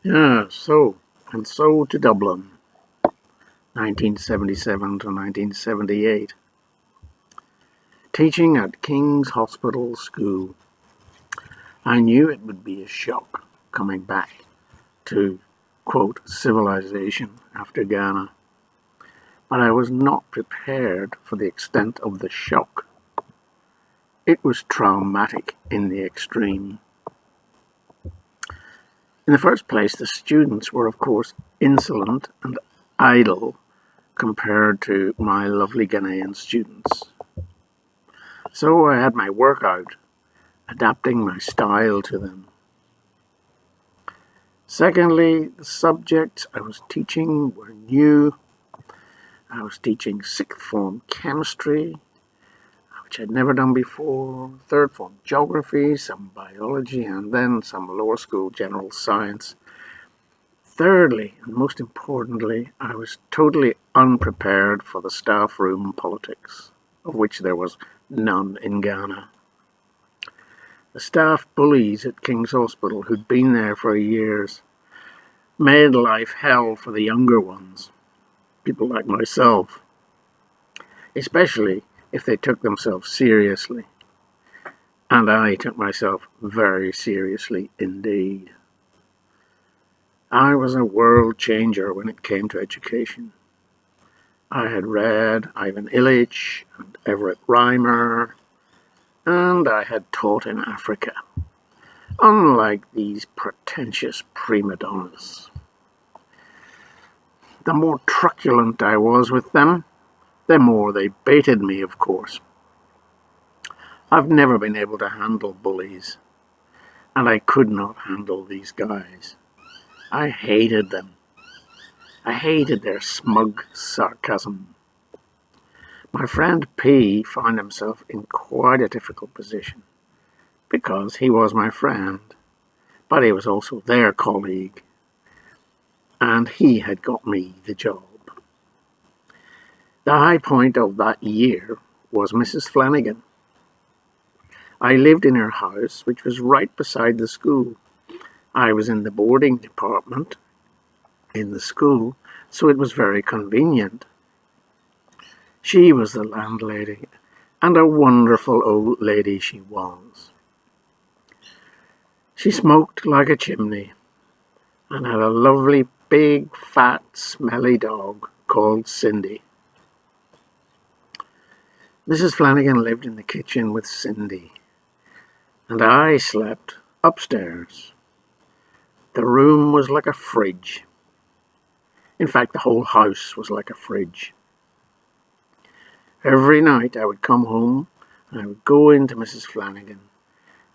Yeah, to Dublin, 1977 to 1978. Teaching at King's Hospital School. I knew it would be a shock coming back to, quote, civilization after Ghana, but I was not prepared for the extent of the shock. It was traumatic in the extreme. In the first place, the students were, of course, insolent and idle compared to my lovely Ghanaian students. So I had my work out, adapting my style to them. Secondly, the subjects I was teaching were new. I was teaching sixth form chemistry, which I'd never done before, third form geography, some biology, and then some lower school general science. Thirdly, and most importantly, I was totally unprepared for the staff room politics, of which there was none in Ghana. The staff bullies at King's Hospital, who'd been there for years, made life hell for the younger ones, people like myself, especially if they took themselves seriously. And I took myself very seriously indeed. I was a world changer when it came to education. I had read Ivan Illich and Everett Reimer, and I had taught in Africa, unlike these pretentious prima donnas. The more truculent I was with them, the more they baited me, of course. I've never been able to handle bullies, and I could not handle these guys. I hated them. I hated their smug sarcasm. My friend P found himself in quite a difficult position, because he was my friend, but he was also their colleague, and he had got me the job. The high point of that year was Mrs. Flanagan. I lived in her house, which was right beside the school. I was in the boarding department in the school, so it was very convenient. She was the landlady, and a wonderful old lady she was. She smoked like a chimney, and had a lovely, big, fat, smelly dog called Cindy. Mrs. Flanagan lived in the kitchen with Cindy, and I slept upstairs. The room was like a fridge. In fact, the whole house was like a fridge. Every night I would come home and I would go into Mrs. Flanagan,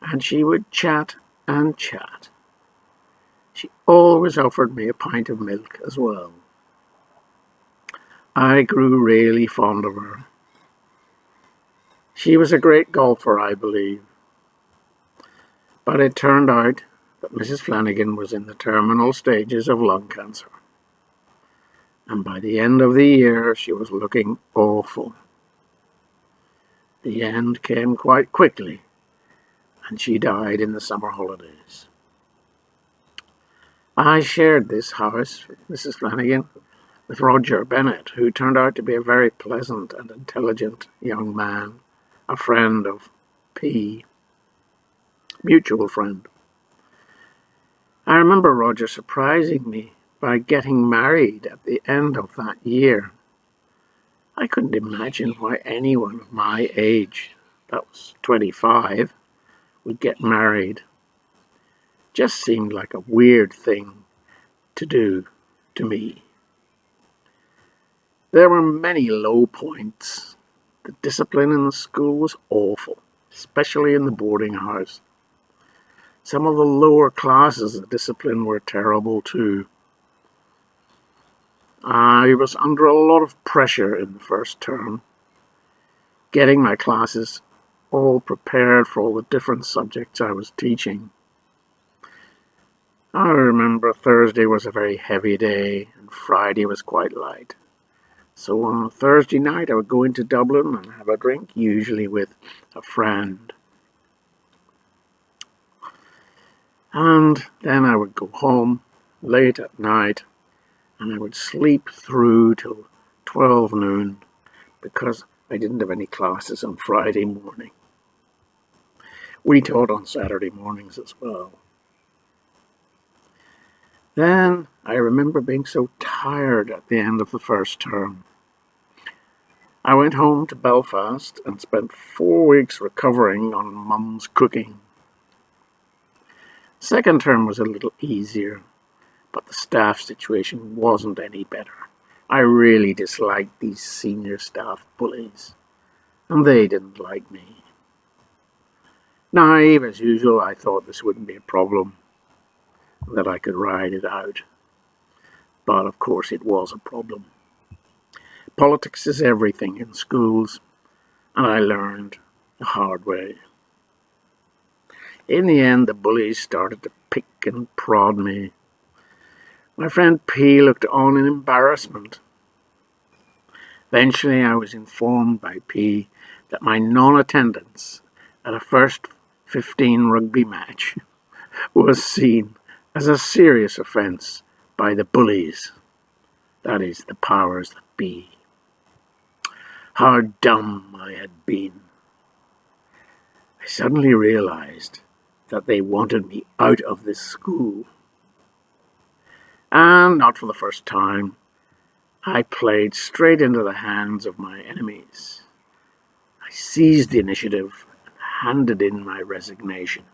and she would chat and chat. She always offered me a pint of milk as well. I grew really fond of her. She was a great golfer, I believe. But it turned out that Mrs. Flanagan was in the terminal stages of lung cancer. And by the end of the year, she was looking awful. The end came quite quickly, and she died in the summer holidays. I shared this house with Mrs. Flanagan with Roger Bennett, who turned out to be a very pleasant and intelligent young man, a friend of P, mutual friend. I remember Roger surprising me by getting married at the end of that year. I couldn't imagine why anyone of my age, that was 25, would get married. Just seemed like a weird thing to do to me. There were many low points. The discipline in the school was awful, especially in the boarding house. Some of the lower classes of discipline were terrible too. I was under a lot of pressure in the first term, getting my classes all prepared for all the different subjects I was teaching. I remember Thursday was a very heavy day and Friday was quite light. So on a Thursday night I would go into Dublin and have a drink, usually with a friend. And then I would go home late at night, and I would sleep through till 12 noon because I didn't have any classes on Friday morning. We taught on Saturday mornings as well. Then I remember being so tired at the end of the first term. I went home to Belfast and spent 4 weeks recovering on Mum's cooking. Second term was a little easier, but the staff situation wasn't any better. I really disliked these senior staff bullies, and they didn't like me. Naive as usual, I thought this wouldn't be a problem, that I could ride it out. But of course it was a problem. Politics is everything in schools, and I learned the hard way. In the end, the bullies started to pick and prod me. My friend P looked on in embarrassment. Eventually, I was informed by P that my non-attendance at a first 15 rugby match was seen as a serious offence by the bullies, that is, the powers that be. How dumb I had been. I suddenly realised that they wanted me out of this school. And not for the first time, I played straight into the hands of my enemies. I seized the initiative and handed in my resignation.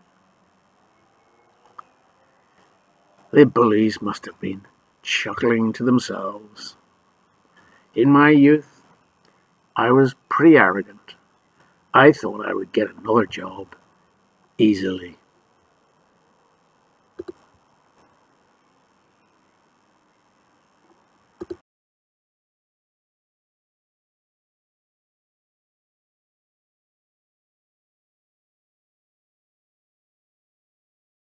The bullies must have been chuckling to themselves. In my youth, I was pretty arrogant. I thought I would get another job easily.